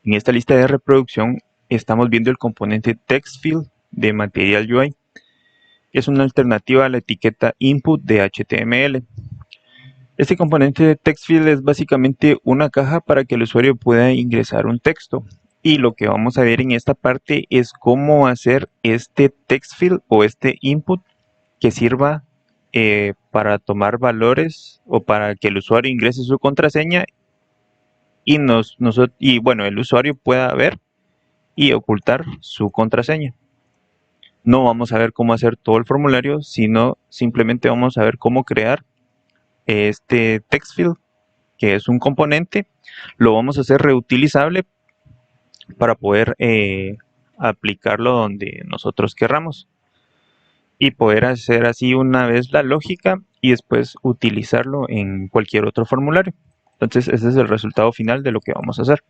En esta lista de reproducción estamos viendo el componente TextField de Material UI, que es una alternativa a la etiqueta input de HTML. Este componente de TextField es básicamente una caja para que el usuario pueda ingresar un texto. Y lo que vamos a ver en esta parte es cómo hacer este TextField o este input que sirva para tomar valores o para que el usuario ingrese su contraseña y, el usuario pueda ver y ocultar su contraseña. No vamos a ver cómo hacer todo el formulario, sino simplemente vamos a ver cómo crear este TextField, que es un componente. Lo vamos a hacer reutilizable para poder aplicarlo donde nosotros querramos y poder hacer así una vez la lógica y después utilizarlo en cualquier otro formulario. Entonces ese es el resultado final de lo que vamos a hacer.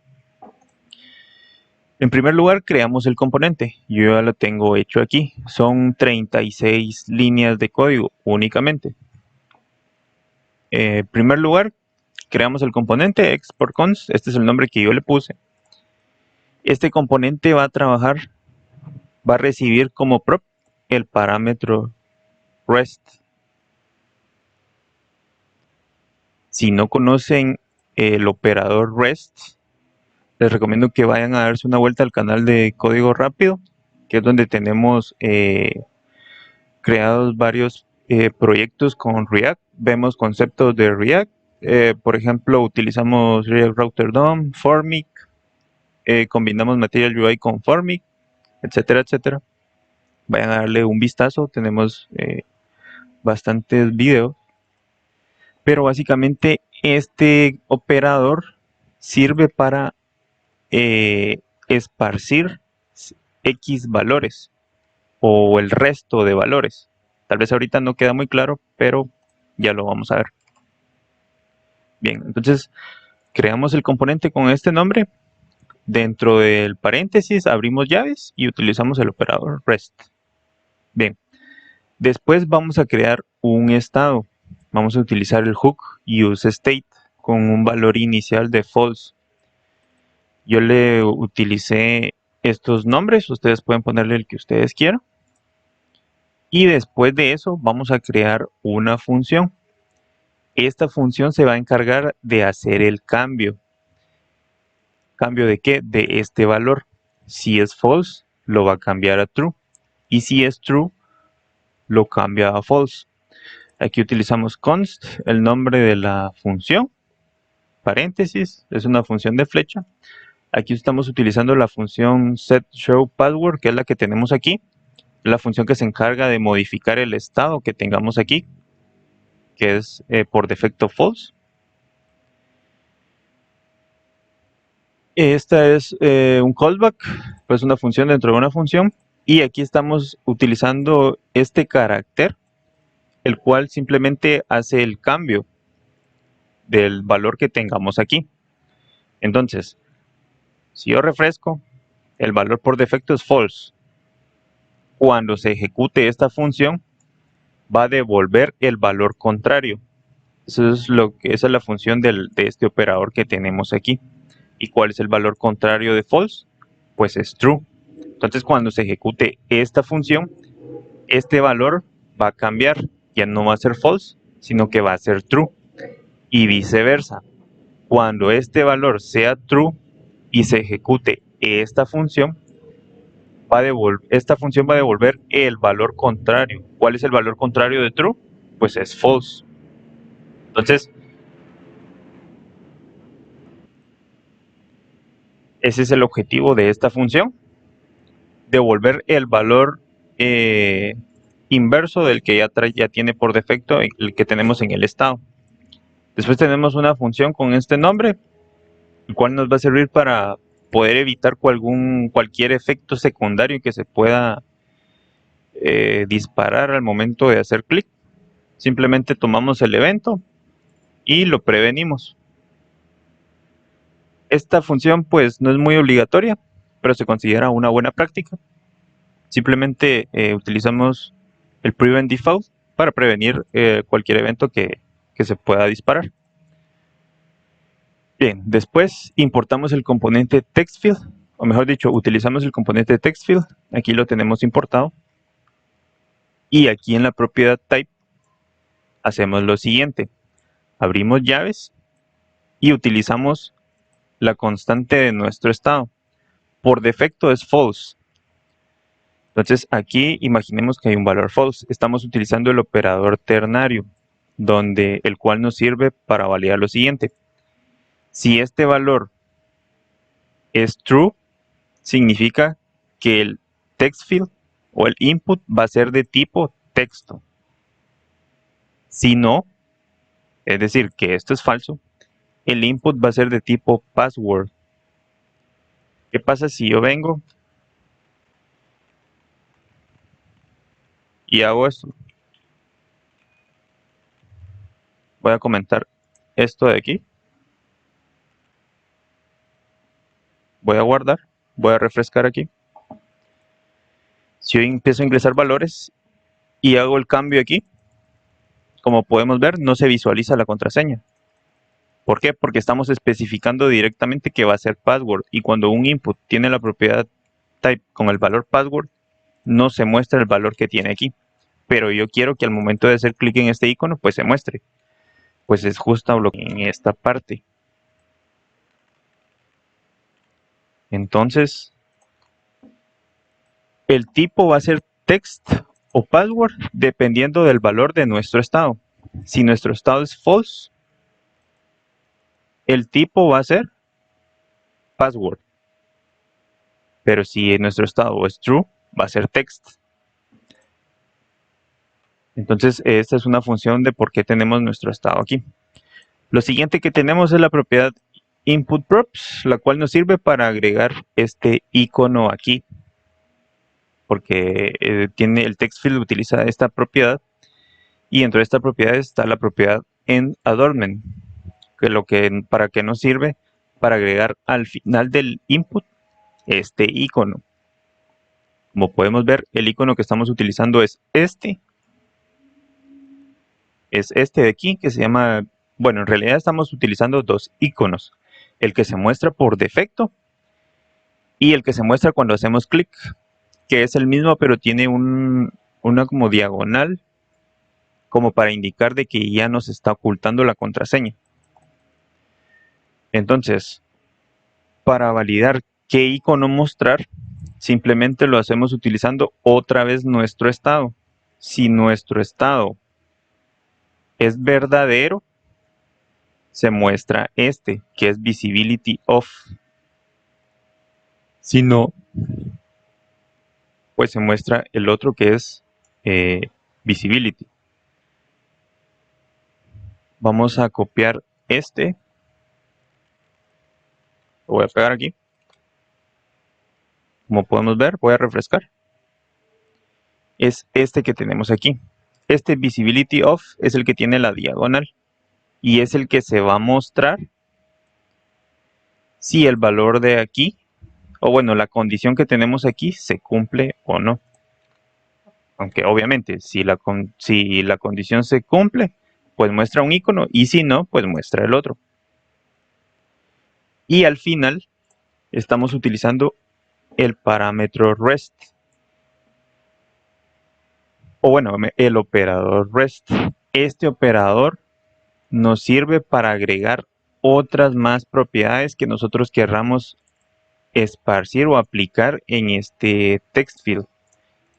En primer lugar, creamos el componente. Yo ya lo tengo hecho aquí. Son 36 líneas de código únicamente. En primer lugar, creamos el componente export_const. Este es el nombre que yo le puse. Este componente va a trabajar, va a recibir como prop el parámetro REST. Si no conocen el operador REST, les recomiendo que vayan a darse una vuelta al canal de Código Rápido, que es donde tenemos creados varios proyectos con React. Vemos conceptos de React. Por ejemplo, utilizamos React Router DOM, Formic, combinamos Material UI con Formic, etcétera, etcétera. Vayan a darle un vistazo. Tenemos bastantes videos. Pero básicamente este operador sirve para esparcir X valores o el resto de valores. Tal vez ahorita no queda muy claro, pero ya lo vamos a ver. Bien, entonces creamos el componente con este nombre. Dentro del paréntesis abrimos llaves y utilizamos el operador REST. Bien, después vamos a crear un estado. Vamos a utilizar el hook useState con un valor inicial de false. Yo le utilicé estos nombres, ustedes pueden ponerle el que ustedes quieran. Y después de eso vamos a crear una función. Esta función se va a encargar de hacer el cambio. ¿Cambio de qué? De este valor. Si es false, lo va a cambiar a true. Y si es true, lo cambia a false. Aquí utilizamos const, el nombre de la función. Paréntesis, es una función de flecha. Aquí estamos utilizando la función setShowPassword, que es la que tenemos aquí. La función que se encarga de modificar el estado que tengamos aquí, que es por defecto false. Esta es un callback, pues una función dentro de una función. Y aquí estamos utilizando este carácter, el cual simplemente hace el cambio del valor que tengamos aquí. Entonces, si yo refresco, el valor por defecto es false. Cuando se ejecute esta función, va a devolver el valor contrario. Esa es la función de este operador que tenemos aquí. ¿Y cuál es el valor contrario de false? Pues es true. Entonces, cuando se ejecute esta función, este valor va a cambiar. Ya no va a ser false, sino que va a ser true. Y viceversa. Cuando este valor sea true y se ejecute esta función, esta función va a devolver el valor contrario. ¿Cuál es el valor contrario de true? Pues es false. Entonces, ese es el objetivo de esta función. Devolver el valor inverso del que ya tiene por defecto el que tenemos en el estado. Después tenemos una función con este nombre, el cual nos va a servir para poder evitar cualquier efecto secundario que se pueda disparar al momento de hacer clic. Simplemente tomamos el evento y lo prevenimos. Esta función pues no es muy obligatoria, pero se considera una buena práctica. Simplemente utilizamos el prevent default para prevenir cualquier evento que se pueda disparar. Bien, después importamos el componente TextField, o mejor dicho, utilizamos el componente TextField. Aquí lo tenemos importado. Y aquí en la propiedad type hacemos lo siguiente. Abrimos llaves y utilizamos la constante de nuestro estado. Por defecto es false. Entonces aquí imaginemos que hay un valor false. Estamos utilizando el operador ternario, el cual nos sirve para validar lo siguiente. Si este valor es true, significa que el text field o el input va a ser de tipo texto. Si no, es decir, que esto es falso, el input va a ser de tipo password. ¿Qué pasa si yo vengo y hago esto? Voy a comentar esto de aquí. Voy a guardar. Voy a refrescar aquí. Si yo empiezo a ingresar valores y hago el cambio aquí, como podemos ver, no se visualiza la contraseña. ¿Por qué? Porque estamos especificando directamente que va a ser password, y cuando un input tiene la propiedad type con el valor password, no se muestra el valor que tiene aquí. Pero yo quiero que al momento de hacer clic en este icono, pues se muestre. Pues es justo lo que en esta parte. Entonces, el tipo va a ser text o password dependiendo del valor de nuestro estado. Si nuestro estado es false, el tipo va a ser password. Pero si nuestro estado es true, va a ser text. Entonces, esta es una función de por qué tenemos nuestro estado aquí. Lo siguiente que tenemos es la propiedad inputProps, la cual nos sirve para agregar este icono aquí, porque el TextField utiliza esta propiedad, y dentro de esta propiedad está la propiedad endAdornment, ¿para qué nos sirve? Para agregar al final del input este icono. Como podemos ver, el icono que estamos utilizando es este de aquí, que se llama, bueno, en realidad estamos utilizando dos iconos, el que se muestra por defecto y el que se muestra cuando hacemos clic, que es el mismo, pero tiene una como diagonal, como para indicar de que ya nos está ocultando la contraseña. Entonces, para validar qué icono mostrar, simplemente lo hacemos utilizando otra vez nuestro estado. Si nuestro estado es verdadero, se muestra este, que es visibility off. Si no, pues se muestra el otro, que es visibility. Vamos a copiar este. Lo voy a pegar aquí. Como podemos ver, voy a refrescar. Es este que tenemos aquí. Este visibility off es el que tiene la diagonal, y es el que se va a mostrar si el valor de aquí, o bueno, la condición que tenemos aquí, se cumple o no. Aunque obviamente si la condición se cumple, pues muestra un icono, y si no, pues muestra el otro. Y al final estamos utilizando el parámetro REST, o bueno, el operador REST. Este operador nos sirve para agregar otras más propiedades que nosotros querramos esparcir o aplicar en este text field.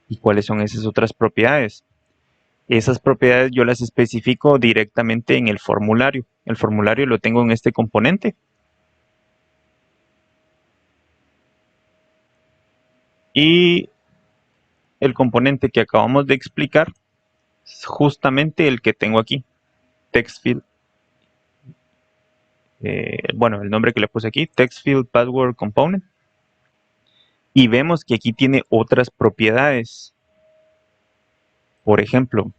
¿Y cuáles son esas otras propiedades? Esas propiedades yo las especifico directamente en el formulario. El formulario lo tengo en este componente. Y el componente que acabamos de explicar es justamente el que tengo aquí, TextField. Bueno, el nombre que le puse aquí, TextField Password Component. Y vemos que aquí tiene otras propiedades. Por ejemplo,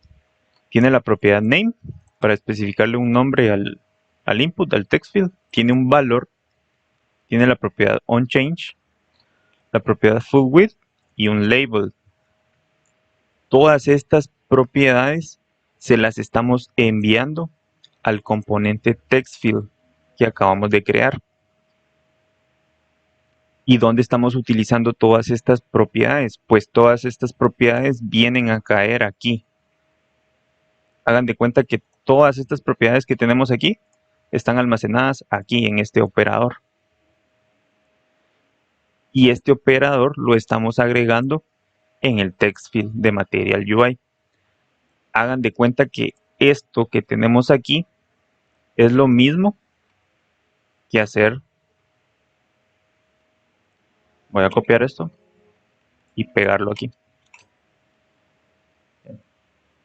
tiene la propiedad name para especificarle un nombre al input, al TextField. Tiene un valor. Tiene la propiedad onChange, la propiedad fullWidth y un label. Todas estas propiedades se las estamos enviando al componente TextField. que acabamos de crear. ¿Y dónde estamos utilizando todas estas propiedades? Pues todas estas propiedades vienen a caer aquí. Hagan de cuenta que todas estas propiedades que tenemos aquí están almacenadas aquí en este operador. Y este operador lo estamos agregando en el text field de Material UI. Hagan de cuenta que esto que tenemos aquí es lo mismo que hacer. Voy a copiar esto y pegarlo aquí.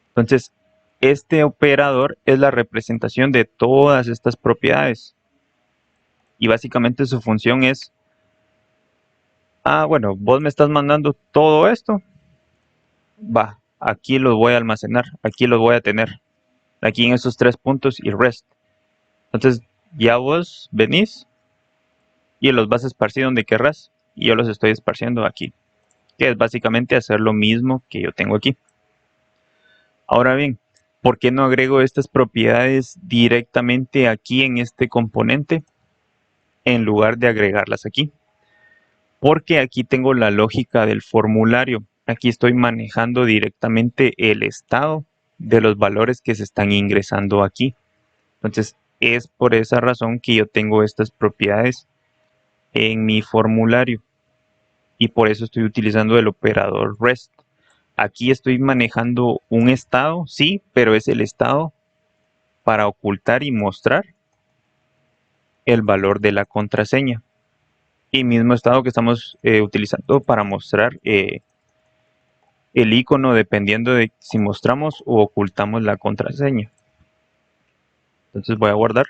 Entonces, este operador es la representación de todas estas propiedades. Y básicamente su función es, bueno, vos me estás mandando todo esto. Va, aquí los voy a almacenar, aquí los voy a tener. Aquí en esos 3 puntos y rest. Entonces, ya vos venís y los vas a esparcir donde querrás. Y yo los estoy esparciendo aquí. Que es básicamente hacer lo mismo que yo tengo aquí. Ahora bien, ¿por qué no agrego estas propiedades directamente aquí en este componente en lugar de agregarlas aquí? Porque aquí tengo la lógica del formulario. Aquí estoy manejando directamente el estado de los valores que se están ingresando aquí. Entonces, es por esa razón que yo tengo estas propiedades en mi formulario. Y por eso estoy utilizando el operador REST. Aquí estoy manejando un estado, sí, pero es el estado para ocultar y mostrar el valor de la contraseña. Y mismo estado que estamos utilizando para mostrar el icono dependiendo de si mostramos o ocultamos la contraseña. Entonces voy a guardar.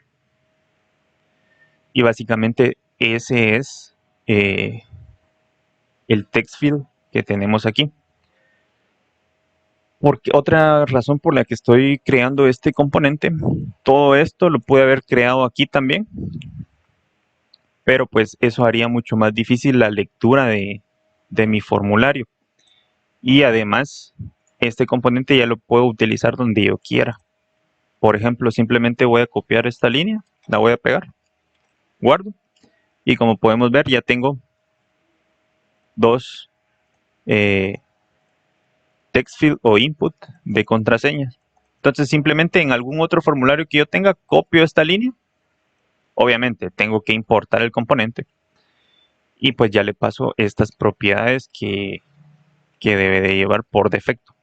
Y básicamente ese es el text field que tenemos aquí. Porque otra razón por la que estoy creando este componente, todo esto lo pude haber creado aquí también, pero pues eso haría mucho más difícil la lectura de mi formulario. Y además, este componente ya lo puedo utilizar donde yo quiera. Por ejemplo, simplemente voy a copiar esta línea, la voy a pegar, guardo, y como podemos ver ya tengo dos text field o input de contraseñas. Entonces simplemente en algún otro formulario que yo tenga, copio esta línea. Obviamente tengo que importar el componente y pues ya le paso estas propiedades que debe de llevar por defecto.